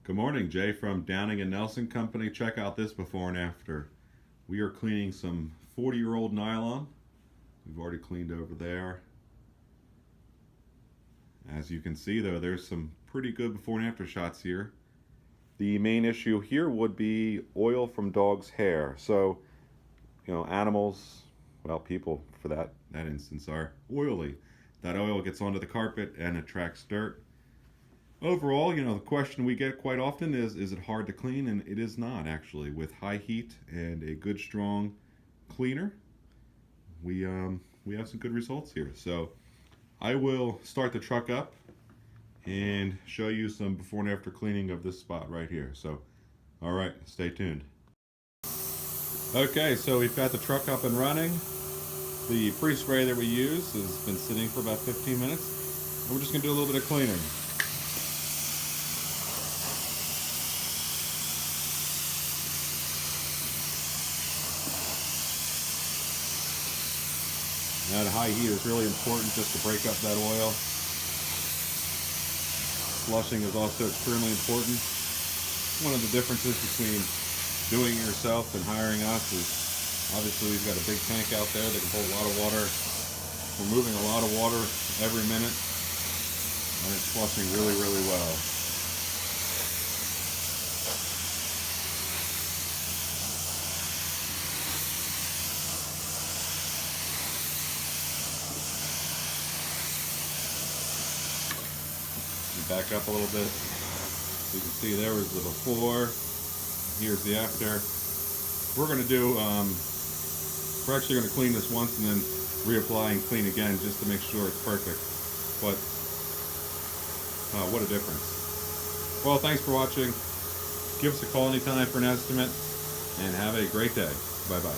Good morning, Jay from Downing and Nelson Company. Check out this before and after. We are cleaning some 40-year-old nylon. We've already cleaned over there. As you can see though, there's some pretty good before and after shots here. The main issue here would be oil from dog's hair. So, animals, well, people for that instance are oily. That oil gets onto the carpet and attracts dirt. Overall, the question we get quite often is it hard to clean? And it is not, actually. With high heat and a good strong cleaner, we have some good results here. So I will start the truck up and show you some before and after cleaning of this spot right here. So, all right, stay tuned. Okay, so we've got the truck up and running. The pre-spray that we use has been sitting for about 15 minutes. And we're just gonna do a little bit of cleaning. That high heat is really important just to break up that oil. Flushing is also extremely important. One of the differences between doing it yourself and hiring us is obviously we've got a big tank out there that can hold a lot of water. We're moving a lot of water every minute and it's flushing really, really well. Back up a little bit. So you can see there was the before. Here's the after. We're going to do, we're actually going to clean this once and then reapply and clean again just to make sure it's perfect. But, what a difference. Well, thanks for watching. Give us a call anytime for an estimate and have a great day. Bye-bye.